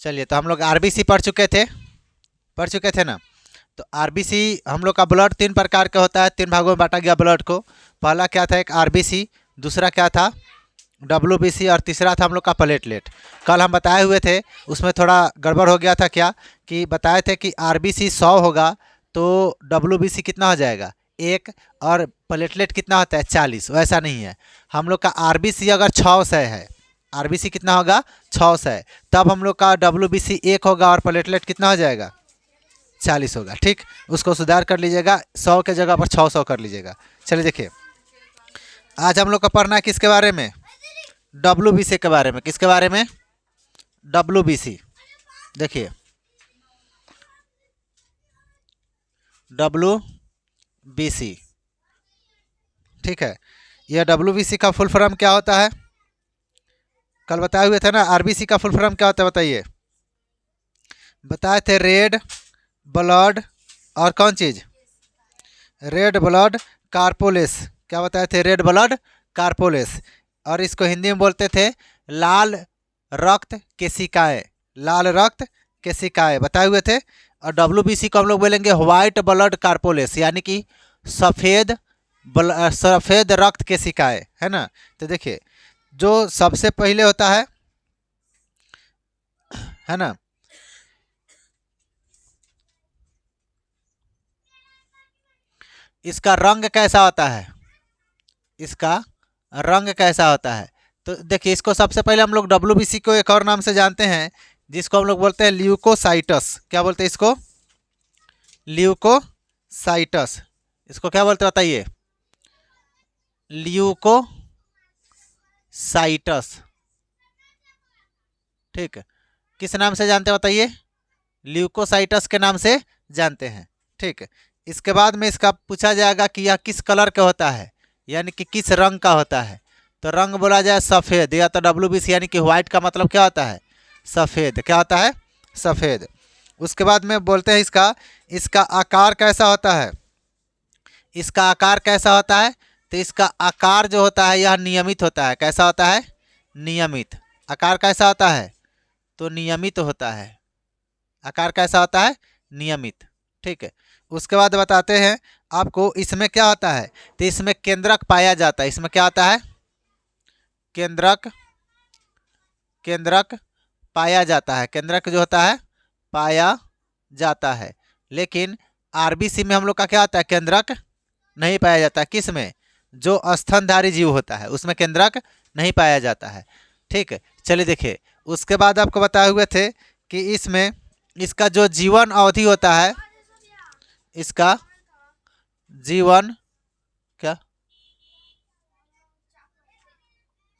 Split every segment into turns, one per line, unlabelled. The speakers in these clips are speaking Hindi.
चलिए, तो हम लोग आरबीसी पढ़ चुके थे ना। तो आरबीसी हम लोग का ब्लड 3 प्रकार का होता है, 3 भागों में बांटा गया ब्लड को। पहला क्या था, एक आरबीसी, दूसरा क्या था डब्ल्यूबीसी, और तीसरा था हम लोग का प्लेटलेट। कल हम बताए हुए थे, उसमें थोड़ा गड़बड़ हो गया था। क्या कि बताए थे कि आरबीसी 100 होगा तो डब्ल्यूबीसी कितना हो जाएगा 1, और प्लेटलेट कितना होता है 40। वैसा नहीं है। हम लोग का आरबीसी अगर 600 है, आरबीसी कितना होगा 600 है, तब हम लोग का डब्ल्यूबीसी 1 होगा और प्लेटलेट कितना हो जाएगा 40 होगा। ठीक, उसको सुधार कर लीजिएगा, 100 के जगह पर 600 कर लीजिएगा। चलिए देखिए, आज हम लोग का पढ़ना है किसके बारे में, डब्ल्यूबीसी के बारे में। किसके बारे में, डब्ल्यूबीसी। देखिए, डब्ल्यूबीसी, ठीक है। यह डब्ल्यूबीसी का फुल फॉर्म क्या होता है, कल बताए हुए थे ना। आरबीसी का फुल फॉर्म क्या होता है बताइए, बताए थे रेड ब्लड, और कौन चीज़, रेड ब्लड कार्पोलेस। क्या बताए थे, रेड ब्लड कार्पोलेस। और इसको हिंदी में बोलते थे लाल रक्त केशिकाएँ, लाल रक्त केशिकाएँ बताए हुए थे। और डब्ल्यूबीसी को हम लोग बोलेंगे व्हाइट ब्लड कार्पोलेस, यानी कि सफ़ेद रक्त केशिकाएँ, है ना। तो देखिए, जो सबसे पहले होता है ना, इसका रंग कैसा होता है, इसका रंग कैसा होता है। तो देखिए, इसको सबसे पहले हम लोग डब्ल्यूबीसी को एक और नाम से जानते हैं, जिसको हम लोग बोलते हैं ल्यूकोसाइटस। क्या बोलते हैं इसको, ल्यूकोसाइटस। इसको क्या बोलते हैं बताइए, ल्यूकोसाइटस। ठीक है, किस नाम से जानते हैं बताइए, ल्यूकोसाइटस के नाम से जानते हैं। ठीक है, इसके बाद में इसका पूछा जाएगा कि यह किस कलर का होता है, यानी कि किस रंग का होता है। तो रंग बोला जाए सफ़ेद, या तो डब्ल्यूबीसी यानी कि व्हाइट का मतलब क्या होता है, सफ़ेद। क्या होता है, सफ़ेद। उसके बाद में बोलते हैं इसका इसका आकार कैसा होता है, इसका आकार कैसा होता है। तो इसका आकार जो होता है यह नियमित होता है। कैसा होता है, नियमित। आकार कैसा होता है, तो नियमित होता है। आकार कैसा होता है, नियमित। ठीक है, उसके बाद बताते हैं आपको इसमें क्या होता है। तो इसमें केंद्रक पाया जाता है। इसमें क्या होता है, केंद्रक, केंद्रक पाया जाता है। केंद्रक जो होता है पाया जाता है। लेकिन आरबीसी में हम लोग का क्या होता है, केंद्रक नहीं पाया जाता। किस में, जो स्तनधारी जीव होता है उसमें केंद्रक नहीं पाया जाता है। ठीक है, चलिए देखिए, उसके बाद आपको बताए हुए थे कि इसमें इसका जो जीवन अवधि होता है, इसका जीवन क्या,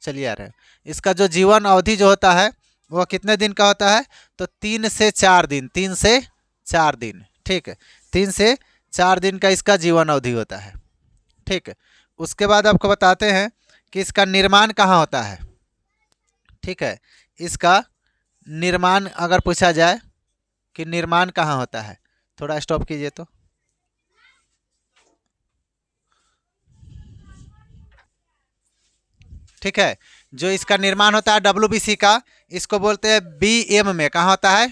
चलिए आ रहे हैं, इसका जो जीवन अवधि जो होता है वह कितने दिन का होता है, तो 3 से 4 दिन, 3 से 4 दिन। ठीक है, 3 से 4 दिन का इसका जीवन अवधि होता है। ठीक है, उसके बाद आपको बताते हैं कि इसका निर्माण कहाँ होता है। ठीक है, इसका निर्माण अगर पूछा जाए कि निर्माण कहाँ होता है, थोड़ा स्टॉप कीजिए तो। ठीक है, जो इसका निर्माण होता है डब्ल्यूबीसी का, इसको बोलते हैं बीएम में। कहाँ होता है,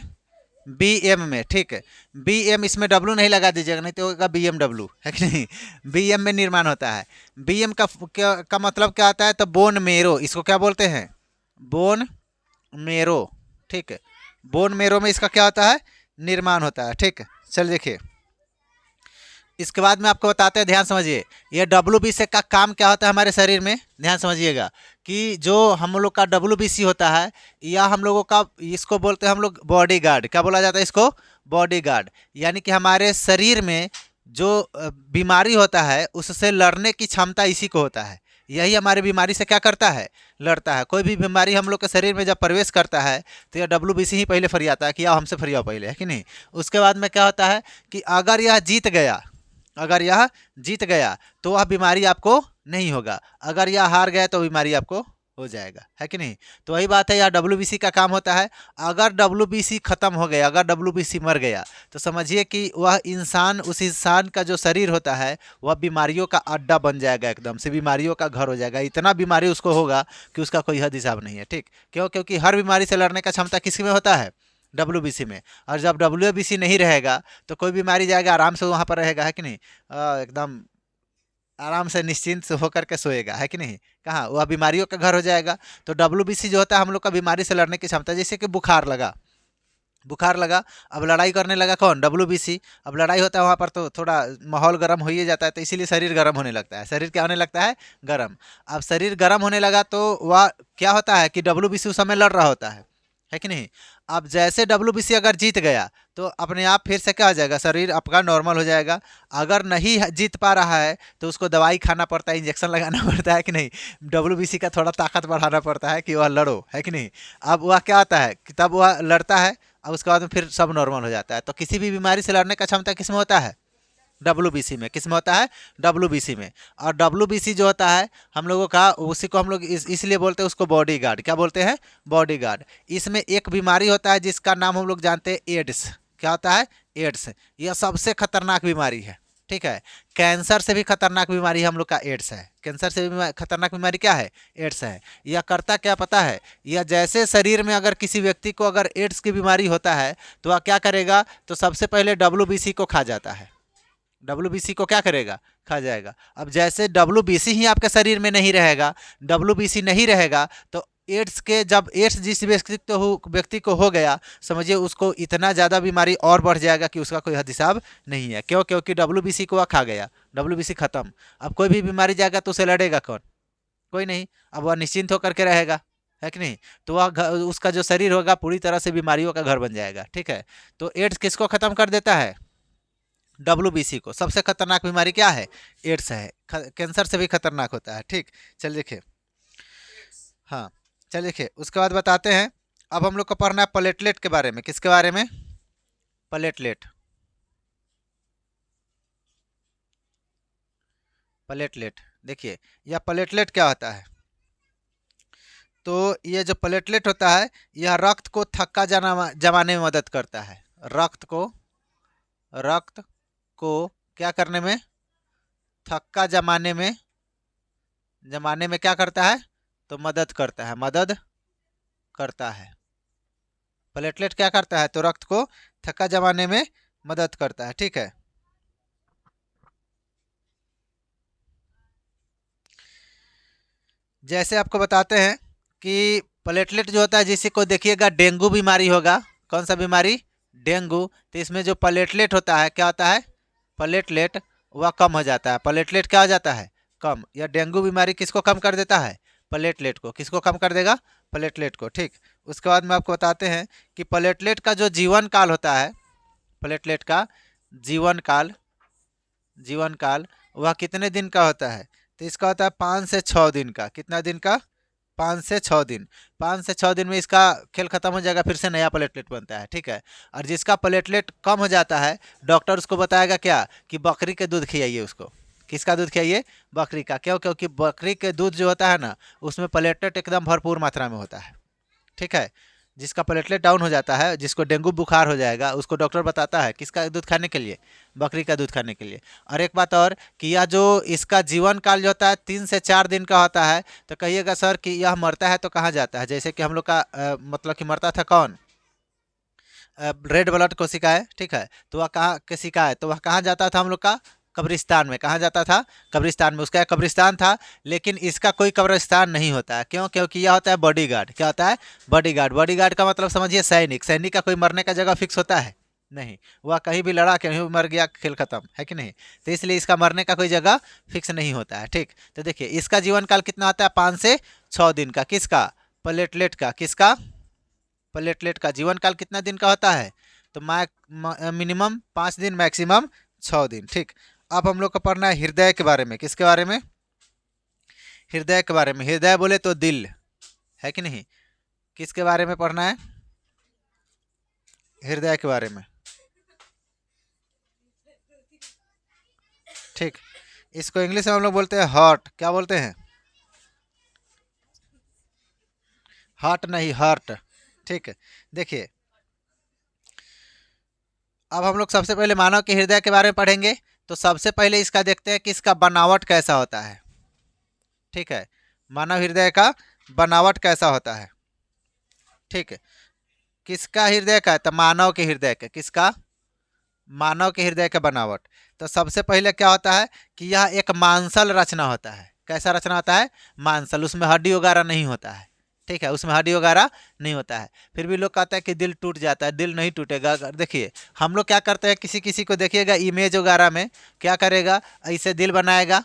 बीएम में। ठीक है, बीएम, इसमें डब्लू नहीं लगा दीजिएगा, नहीं तो होगा बीएमडब्लू, है कि नहीं। बीएम में निर्माण होता है। बीएम का मतलब क्या होता है, तो बोन मेरो। इसको क्या बोलते हैं, बोन मेरो। ठीक है, बोन मेरो में इसका क्या होता है, निर्माण होता है। ठीक है, चलिए देखिए, इसके बाद में आपको बताते हैं, ध्यान समझिए, ये डब्ल्यूबीसी का काम क्या होता है हमारे शरीर में। ध्यान समझिएगा कि जो हम लोग का डब्ल्यूबीसी होता है, या हम लोगों का, इसको बोलते हैं हम लोग बॉडी गार्ड। क्या बोला जाता है इसको, बॉडी गार्ड। यानी कि हमारे शरीर में जो बीमारी होता है उससे लड़ने की क्षमता इसी को होता है। यही हमारी बीमारी से क्या करता है, लड़ता है। कोई भी बीमारी हम लोग के शरीर में जब प्रवेश करता है तो यह डब्ल्यूबीसी ही पहले फरियाता है कि आओ हमसे फरियाओ पहले, है कि नहीं। उसके बाद में क्या होता है कि अगर यह जीत गया, अगर यह जीत गया तो वह बीमारी आपको नहीं होगा, अगर यह हार गया तो बीमारी आपको हो जाएगा, है कि नहीं। तो वही बात है, यह डब्ल्यूबीसी का काम होता है। अगर डब्ल्यूबीसी खत्म हो गया, अगर डब्ल्यूबीसी मर गया, तो समझिए कि वह इंसान, उस इंसान का जो शरीर होता है वह बीमारियों का अड्डा बन जाएगा, एकदम से बीमारियों का घर हो जाएगा। इतना बीमारी उसको होगा कि उसका कोई हद हिसाब नहीं है। ठीक, क्यों, क्योंकि हर बीमारी से लड़ने का क्षमता किसी में होता है, WBC में। और जब WBC नहीं रहेगा तो कोई बीमारी जाएगा आराम से वहाँ पर रहेगा, है कि नहीं, एकदम आराम से निश्चिंत से होकर के सोएगा, है कि नहीं, कहाँ वह बीमारियों का घर हो जाएगा। तो WBC जो होता है हम लोग का बीमारी से लड़ने की क्षमता, जैसे कि बुखार लगा, बुखार लगा, अब लड़ाई करने लगा कौन, WBC। अब लड़ाई होता है वहाँ पर तो थोड़ा माहौल गर्म हो ही जाता है, तो इसीलिए शरीर गर्म होने लगता है। शरीर क्या होने लगता है, गर्म। अब शरीर गर्म होने लगा तो वह क्या होता है कि WBC उस समय लड़ रहा होता है कि नहीं। अब जैसे WBC अगर जीत गया तो अपने आप फिर से क्या हो जाएगा, शरीर आपका नॉर्मल हो जाएगा। अगर नहीं जीत पा रहा है तो उसको दवाई खाना पड़ता है, इंजेक्शन लगाना पड़ता है कि नहीं, WBC का थोड़ा ताकत बढ़ाना पड़ता है कि वह लड़ो, है कि नहीं। अब वह क्या होता है कि तब वह लड़ता है, अब उसके बाद में फिर सब नॉर्मल हो जाता है। तो किसी भी बीमारी से लड़ने का क्षमता किस में होता है, WBC में। किस में होता है, WBC में। और WBC जो होता है हम लोगों का, उसी को हम लोग इसलिए बोलते हैं उसको बॉडी गार्ड। क्या बोलते हैं, बॉडी गार्ड। इसमें एक बीमारी होता है जिसका नाम हम लोग जानते हैं एड्स। क्या होता है, एड्स। यह सबसे खतरनाक बीमारी है, ठीक है। कैंसर से भी खतरनाक बीमारी हम लोग का एड्स है। कैंसर से भी खतरनाक बीमारी क्या है, एड्स है। यह करता क्या पता है, यह जैसे शरीर में अगर किसी व्यक्ति को अगर एड्स की बीमारी होता है तो वह क्या करेगा, तो सबसे पहले WBC को खा जाता है। WBC को क्या करेगा, खा जाएगा। अब जैसे WBC ही आपके शरीर में नहीं रहेगा, WBC नहीं रहेगा तो एड्स के, जब एड्स जिस व्यक्ति को हो गया, समझिए उसको इतना ज़्यादा बीमारी और बढ़ जाएगा कि उसका कोई हद हिसाब नहीं है। क्यों, क्योंकि WBC को वह खा गया, WBC खत्म। अब कोई भी बीमारी जाएगा तो उसे लड़ेगा कौन, कोई नहीं। अब वह निश्चिंत होकर के रहेगा, है कि नहीं। तो वह उसका जो शरीर होगा पूरी तरह से बीमारियों का घर बन जाएगा, ठीक है। तो एड्स किसको ख़त्म कर देता है, WBC को। सबसे खतरनाक बीमारी क्या है, एड्स है। कैंसर से भी खतरनाक होता है, ठीक। चल देखिए, हाँ चल देखिए, उसके बाद बताते हैं। अब हम लोग को पढ़ना है प्लेटलेट के बारे में। किसके बारे में, प्लेटलेट। प्लेटलेट देखिए, यह प्लेटलेट क्या होता है। तो ये जो प्लेटलेट होता है यह रक्त को थक्का जमाने में मदद करता है। रक्त को क्या करने में, थक्का जमाने में क्या करता है, तो मदद करता है, मदद करता है। प्लेटलेट क्या करता है, तो रक्त को थक्का जमाने में मदद करता है, ठीक है। जैसे आपको बताते हैं कि प्लेटलेट जो होता है, जिसे को देखिएगा डेंगू बीमारी होगा, कौन सा बीमारी, डेंगू। तो इसमें जो प्लेटलेट होता है क्या होता है, प्लेटलेट वह कम हो जाता है। प्लेटलेट क्या हो जाता है, कम। या डेंगू बीमारी किसको कम कर देता है, प्लेटलेट को। किसको कम कर देगा, प्लेटलेट को, ठीक। उसके बाद में आपको बताते हैं कि प्लेटलेट का जो जीवन काल होता है, प्लेटलेट का जीवन काल, जीवन काल वह कितने दिन का होता है, तो इसका होता है 5 से 6 दिन का। कितना दिन का, 5 से 6 दिन। 5 से 6 दिन में इसका खेल खत्म हो जाएगा, फिर से नया प्लेटलेट बनता है, ठीक है। और जिसका प्लेटलेट कम हो जाता है, डॉक्टर उसको बताएगा क्या, कि बकरी के दूध खिलाइए उसको। किसका दूध खिलाइए, बकरी का। क्यों, क्योंकि बकरी के दूध जो होता है ना, उसमें प्लेटलेट एकदम भरपूर मात्रा में होता है, ठीक है। जिसका प्लेटलेट डाउन हो जाता है, जिसको डेंगू बुखार हो जाएगा, उसको डॉक्टर बताता है किसका दूध खाने के लिए, बकरी का दूध खाने के लिए। और एक बात और कि यह जो इसका जीवन काल जो होता है 3 से 4 दिन का होता है, तो कहिएगा सर कि यह मरता है तो कहाँ जाता है। जैसे कि हम लोग का मतलब कि मरता था कौन, रेड ब्लड कोशिकाएं, ठीक है। तो वह कहाँ कोशिका है, तो वह कहाँ जाता था हम लोग का, कब्रिस्तान में। कहाँ जाता था, कब्रिस्तान में। उसका एक कब्रिस्तान था, लेकिन इसका कोई कब्रिस्तान नहीं होता है। क्यों, क्योंकि यह होता है बॉडीगार्ड। क्या होता है, बॉडीगार्ड। बॉडीगार्ड का मतलब समझिए सैनिक। सैनिक का कोई मरने का जगह फिक्स होता है नहीं, वह कहीं भी लड़ा, कहीं भी मर गया, खेल खत्म, है कि नहीं। तो इसलिए इसका मरने का कोई जगह फिक्स नहीं होता है, ठीक। तो देखिए इसका जीवन काल कितना होता है, 5 से 6 दिन का। किसका, प्लेटलेट का। किसका, प्लेटलेट का जीवन काल कितना दिन का होता है, तो मिनिमम 5 दिन, मैक्सिमम 6 दिन, ठीक। अब हम लोग को पढ़ना है हृदय के बारे में। किसके बारे में, हृदय के बारे में। हृदय बोले तो दिल, है कि नहीं। किसके बारे में पढ़ना है, हृदय के बारे में, ठीक। इसको इंग्लिश में हम लोग बोलते हैं हार्ट। क्या बोलते हैं, हार्ट नहीं, हार्ट, ठीक है। देखिए अब हम लोग सबसे पहले मानव के हृदय के बारे में पढ़ेंगे। तो सबसे पहले इसका देखते हैं कि इसका बनावट कैसा होता है, ठीक है। मानव हृदय का बनावट कैसा होता है, ठीक है। किसका हृदय का? तो मानव के हृदय का। किसका? मानव के हृदय का बनावट। तो सबसे पहले क्या होता है कि यह एक मांसल रचना होता है। कैसा रचना होता है? मांसल। उसमें हड्डी वगैरह नहीं होता है, ठीक है, उसमें हड्डी वगैरह नहीं होता है। फिर भी लोग कहते हैं कि दिल टूट जाता है। दिल नहीं टूटेगा। अगर देखिए हम लोग क्या करते हैं, किसी किसी को देखिएगा इमेज वगैरह में क्या करेगा, ऐसे दिल बनाएगा,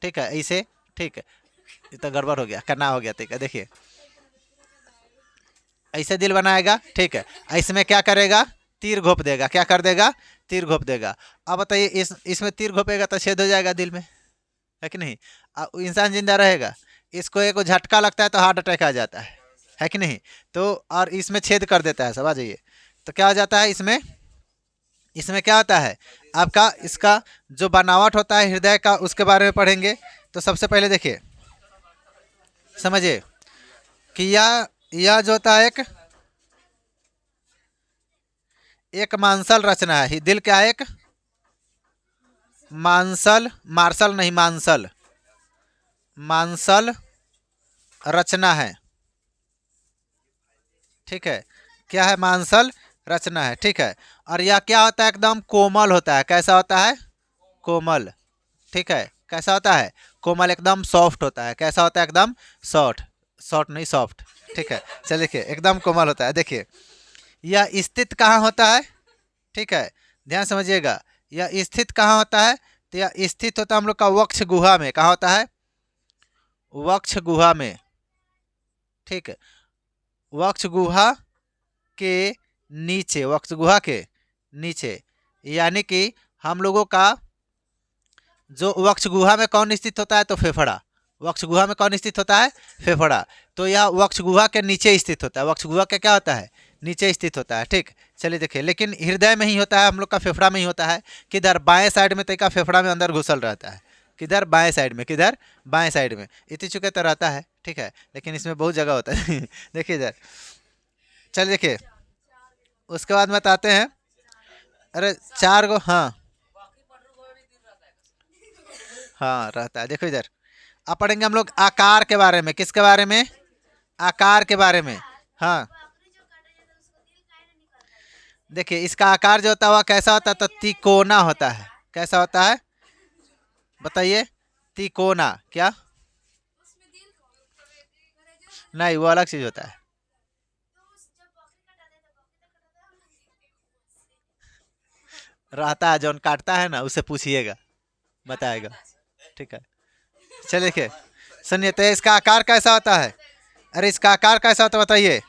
ठीक है, ऐसे, ठीक है, ये तो गड़बड़ हो गया, करना हो गया, ठीक है, देखिए ऐसे दिल बनाएगा, ठीक है, इसमें क्या करेगा, तीर घोप देगा। क्या कर देगा? तीर घोप देगा। अब बताइए इसमें तीर घोपेगा तो छेद हो जाएगा दिल में, है कि नहीं? इंसान जिंदा रहेगा? इसको एक झटका लगता है तो हार्ट अटैक आ जाता है कि नहीं? तो और इसमें छेद कर देता है, सब आ जाइए। तो क्या हो जाता है इसमें? इसमें क्या होता है आपका, इसका जो बनावट होता है हृदय का, उसके बारे में पढ़ेंगे। तो सबसे पहले देखिए, समझिए कि यह जो होता है एक मांसल रचना है। दिल क्या है? एक मांसल, मार्शल नहीं, मांसल, मांसल रचना है, ठीक है। क्या है? मांसल रचना है, ठीक है। और यह क्या होता है? एकदम कोमल होता है। कैसा होता है? कोमल, ठीक है। कैसा होता है? कोमल, एकदम सॉफ्ट होता है। कैसा होता है? एकदम सॉफ्ट, सॉफ्ट नहीं सॉफ्ट, ठीक है। चलिए देखिए, एकदम कोमल होता है। देखिए यह स्थित कहाँ होता है, ठीक है, ध्यान समझिएगा। यह स्थित कहाँ होता है? तो यह स्थित होता है हम लोग का वक्ष गुहा में। कहाँ होता है? वक्ष गुहा में, ठीक है, वक्ष गुहा के नीचे, वक्ष गुहा के नीचे। यानी कि हम लोगों का जो वक्ष गुहा में कौन स्थित होता है? तो फेफड़ा। वक्ष गुहा में कौन स्थित होता है? फेफड़ा। तो यह वक्ष गुहा के नीचे स्थित होता है। वक्ष गुहा का क्या होता है? नीचे स्थित होता है, ठीक। चलिए देखिए, लेकिन हृदय में ही होता है, हम लोग का फेफड़ा में ही होता है। किधर? बाएं साइड में, तरीका फेफड़ा में अंदर घुसल रहता है। किधर? बाएं साइड में। किधर? बाएं साइड में। इतनी चुके तो रहता है, ठीक है, लेकिन इसमें बहुत जगह होता है देखिए इधर। चलिए देखिए, उसके बाद में बताते हैं। अरे 4 गो, हाँ हाँ रहता है। देखो इधर, अब पढ़ेंगे हम लोग आकार के बारे में। किसके बारे में? आकार के बारे में, हाँ। देखिए इसका आकार जो होता है वह कैसा होता है? तो तिकोना होता है। कैसा होता है? बताइए। तिकोना। क्या? नहीं, वो अलग चीज होता है। रहता है, जौन काटता है ना, उससे पूछिएगा, बताएगा, ठीक है। चलिए देखिए, सुनिए, तो इसका आकार कैसा होता है? अरे इसका आकार कैसा होता है बताइए?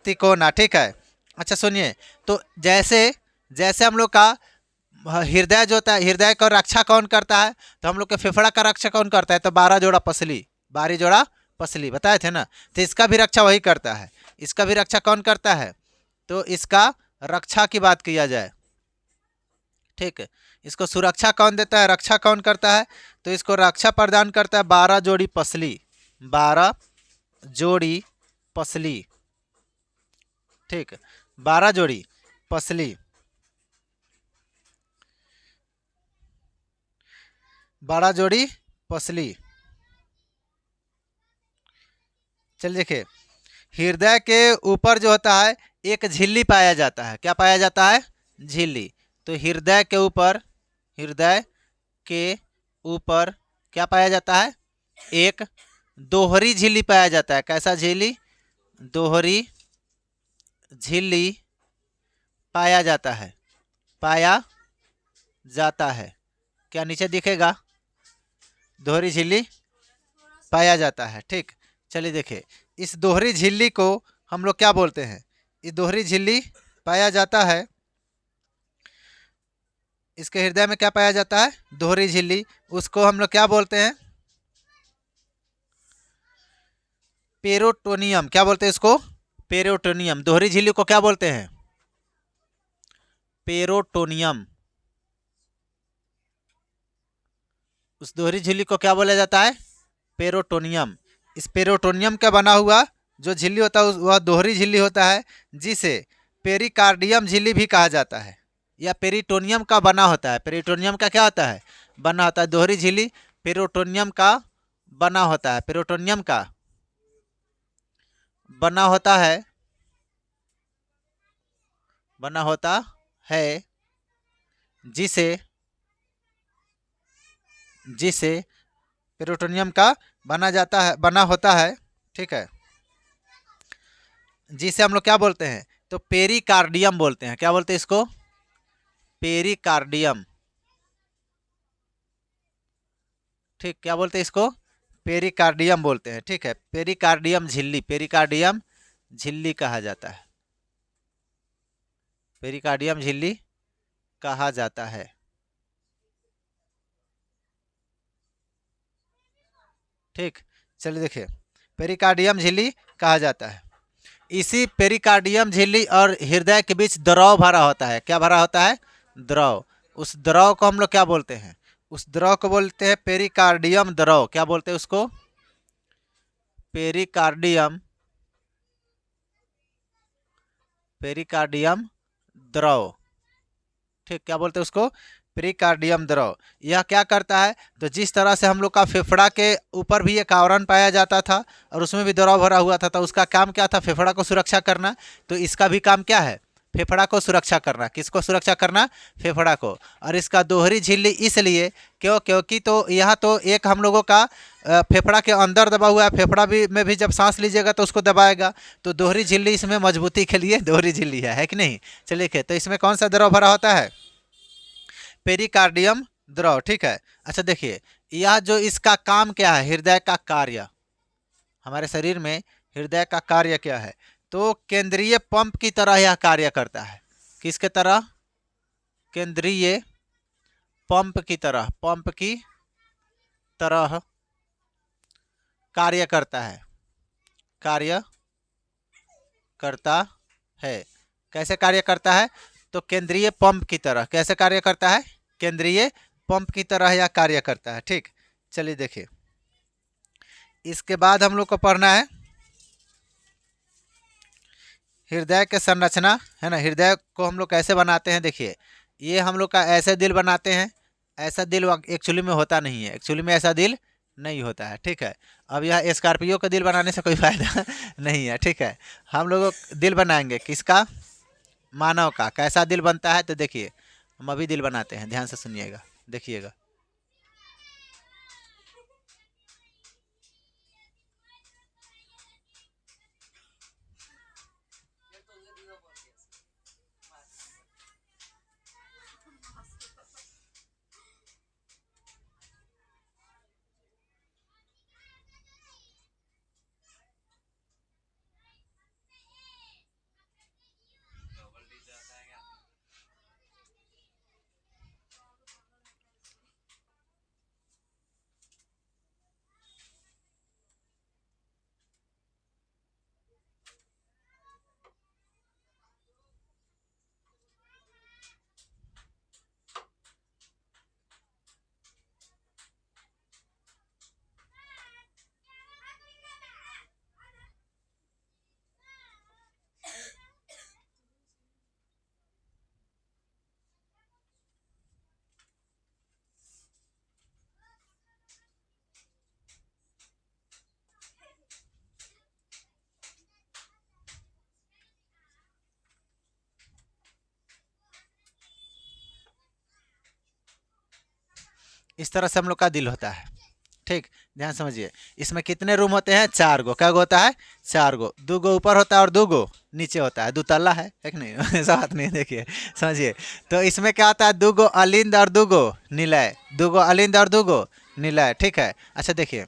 तिकोना, ठीक है। अच्छा सुनिए, तो जैसे जैसे हम लोग का हृदय जो होता है, हृदय का रक्षा कौन करता है? तो हम लोग के फेफड़ा का रक्षा कौन करता है? तो 12 जोड़ा पसली, 12 जोड़ा पसली बताए थे ना। तो इसका भी रक्षा वही करता है। इसका भी रक्षा कौन करता है? तो इसका रक्षा की बात किया जाए, ठीक है, इसको सुरक्षा कौन देता है? रक्षा कौन करता है? तो इसको रक्षा प्रदान करता है 12 जोड़ी पसली, 12 जोड़ी पसली, ठीक, 12 जोड़ी पसली, 12 जोड़ी पसली। चलिए देखिए, हृदय के ऊपर जो होता है एक झिल्ली पाया जाता है। क्या पाया जाता है? झिल्ली। तो हृदय के ऊपर, हृदय के ऊपर क्या पाया जाता है? एक दोहरी झिल्ली पाया जाता है। कैसा झिल्ली? दोहरी झिल्ली पाया जाता है, पाया जाता है। क्या नीचे दिखेगा? दोहरी झिल्ली पाया जाता है, ठीक। चलिए देखिए, इस दोहरी झिल्ली को हम लोग क्या बोलते हैं? इस दोहरी झिल्ली पाया जाता है, इसके हृदय में क्या पाया जाता है? दोहरी झिल्ली। उसको हम लोग क्या बोलते हैं? पेरोटोनियम। क्या बोलते हैं इसको? पेरोटोनियम। दोहरी झिल्ली को क्या बोलते हैं? पेरोटोनियम। उस दोहरी झिल्ली को क्या बोला जाता है? पेरोटोनियम। इस पेरोटोनियम का बना हुआ जो झिल्ली होता है वह दोहरी झिल्ली होता है, जिसे पेरिकार्डियम झिल्ली भी कहा जाता है। या पेरिटोनियम का बना होता है। पेरिटोनियम का क्या होता है? बना होता है। दोहरी झिल्ली पेरोटोनियम का बना होता है। पेरोटोनियम का बना होता है, बना होता है, जिसे जिसे पेरिटोनियम का बना होता है, ठीक है, जिसे हम लोग क्या बोलते हैं, तो पेरिकार्डियम बोलते हैं। क्या बोलते हैं इसको? पेरिकार्डियम। ठीक, क्या बोलते हैं इसको? पेरिकार्डियम बोलते हैं। ठीक है, पेरिकार्डियम झिल्ली, पेरिकार्डियम झिल्ली कहा जाता है, पेरिकार्डियम झिल्ली कहा जाता है। ठीक, चलिए देखिए, पेरिकार्डियम झिल्ली कहा जाता है। इसी पेरिकार्डियम झिल्ली और हृदय के बीच द्रव भरा होता है। क्या भरा होता है? द्रव। उस द्रव को हम लोग क्या बोलते हैं? उस द्रव को बोलते हैं पेरिकार्डियम द्रव। क्या बोलते हैं उसको? पेरिकार्डियम, पेरिकार्डियम द्रव। ठीक, क्या बोलते हैं उसको? पेरिकार्डियम द्रव। यह क्या करता है, तो जिस तरह से हम लोग का फेफड़ा के ऊपर भी एक आवरण पाया जाता था और उसमें भी द्रव भरा हुआ था, तो उसका काम क्या था? फेफड़ा को सुरक्षा करना। तो इसका भी काम क्या है? फेफड़ा को सुरक्षा करना। किसको सुरक्षा करना? फेफड़ा को। और इसका दोहरी झिल्ली इसलिए क्योंकि तो यह तो एक हम लोगों का फेफड़ा के अंदर दबा हुआ है, फेफड़ा भी में भी जब सांस लीजिएगा तो उसको दबाएगा, तो दोहरी झिल्ली इसमें मजबूती के लिए दोहरी झिल्ली है कि नहीं? चलिए, तो इसमें कौन सा द्रव भरा होता है? पेरिकार्डियम द्रव। ठीक है, अच्छा देखिए, यह जो इसका काम क्या है, हृदय का कार्य, हमारे शरीर में हृदय का कार्य क्या है, तो केंद्रीय पंप की तरह यह कार्य करता है। किसके तरह? केंद्रीय पंप की तरह, पंप की तरह कार्य करता है, कार्य करता है। कैसे कार्य करता है? तो केंद्रीय पंप की तरह। कैसे कार्य करता है? केंद्रीय पंप की तरह यह कार्य करता है। ठीक, चलिए देखिए, इसके बाद हम लोग को पढ़ना है हृदय के संरचना, है ना। हृदय को हम लोग कैसे बनाते हैं? देखिए, ये हम लोग का ऐसे दिल बनाते हैं। ऐसा दिल एक्चुअली में होता नहीं है, एक्चुअली में ऐसा दिल नहीं होता है। ठीक है, अब यह स्कॉर्पियो का दिल बनाने से कोई फायदा नहीं है। ठीक है, हम लोग दिल बनाएंगे किसका? मानव का। कैसा दिल बनता है? तो देखिए, हम अभी दिल बनाते हैं, ध्यान से सुनिएगा, देखिएगा। इस तरह से हम लोग का दिल होता है। ठीक, ध्यान समझिए, इसमें कितने रूम होते हैं? 4 गो। क्या होता है? 4 गो। 2 गो ऊपर होता है और 2 गो नीचे होता है, 2 तल्ला है कि नहीं? ऐसा बात नहीं, देखिए समझिए। तो इसमें क्या होता है? 2 गो अलिंद और 2 गो निलय, 2 गो अलिंद और 2 गो निलय। ठीक है, अच्छा देखिए,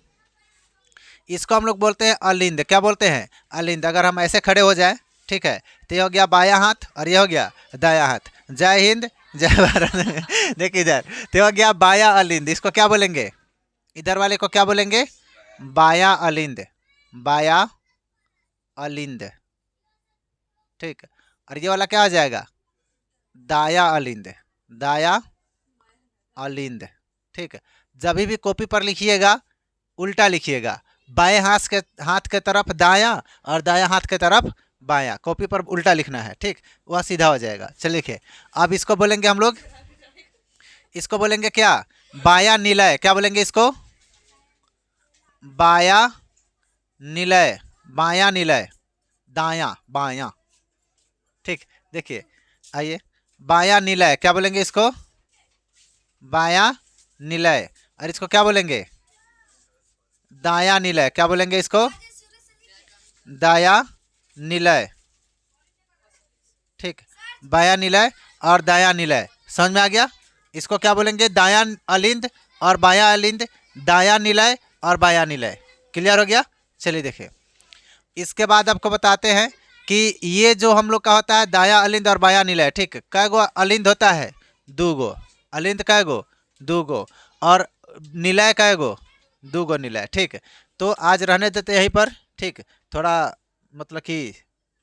इसको हम लोग बोलते हैं अलिंद। क्या बोलते हैं? अलिंद। अगर हम ऐसे खड़े हो जाए, ठीक है, तो ये हो गया बायां हाथ और ये हो गया दायां हाथ। जय हिंद, जय भारत। देखिए इधर, तो ये हो गया बाया अलिंद। इसको क्या बोलेंगे? इधर वाले को क्या बोलेंगे? बाया अलिंद, बाया अलिंद। ठीक, और ये वाला क्या हो जाएगा? दाया अलिंद, दाया अलिंद। ठीक है, जब भी कॉपी पर लिखिएगा उल्टा लिखिएगा, बाएं हाथ के तरफ दायां और दायां हाथ के तरफ बायां, कॉपी पर उल्टा लिखना है। ठीक, वह सीधा हो जाएगा। चलिए लिखिए, अब इसको बोलेंगे हम लोग, इसको बोलेंगे क्या? बाया निलय। क्या बोलेंगे इसको? बाया निलय, बाया निलय, दायां बायां। ठीक, देखिए, आइए, बायां निलय क्या बोलेंगे इसको? बायां निलय। और इसको क्या बोलेंगे? दायां निलय। क्या बोलेंगे इसको? दायां निलय। ठीक, बायां निलय और दायां निलय समझ में आ गया? इसको क्या बोलेंगे? दायां अलिंद और बायां अलिंद, दायां निलय और बायां निलय। क्लियर हो गया? चलिए देखिए, इसके बाद आपको बताते हैं कि ये जो हम लोग का होता है दायां अलिंद और बायां निलय, ठीक, कै गो अलिंद होता है? 2 गो। अलिंद कै गो? 2 गो। और निलय कै गो? 2 गो निलय। ठीक, तो आज रहने देते यहीं पर। ठीक, थोड़ा मतलब कि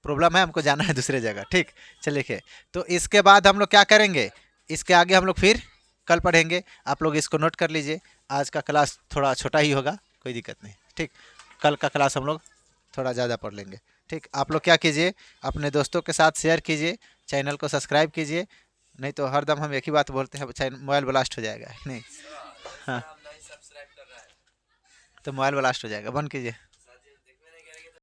प्रॉब्लम है, हमको जाना है दूसरे जगह। ठीक, चलिए, तो इसके बाद हम लोग क्या करेंगे, इसके आगे हम लोग फिर कल पढ़ेंगे। आप लोग इसको नोट कर लीजिए। आज का क्लास थोड़ा छोटा ही होगा, कोई दिक्कत नहीं। ठीक, कल का क्लास हम लोग थोड़ा ज़्यादा पढ़ लेंगे। ठीक, आप लोग क्या कीजिए, अपने दोस्तों के साथ शेयर कीजिए, चैनल को सब्सक्राइब कीजिए, नहीं तो हर दम हम एक ही बात बोलते हैं, मोबाइल ब्लास्ट हो जाएगा। नहीं, हाँ, तो मोबाइल ब्लास्ट हो जाएगा, बंद कीजिए।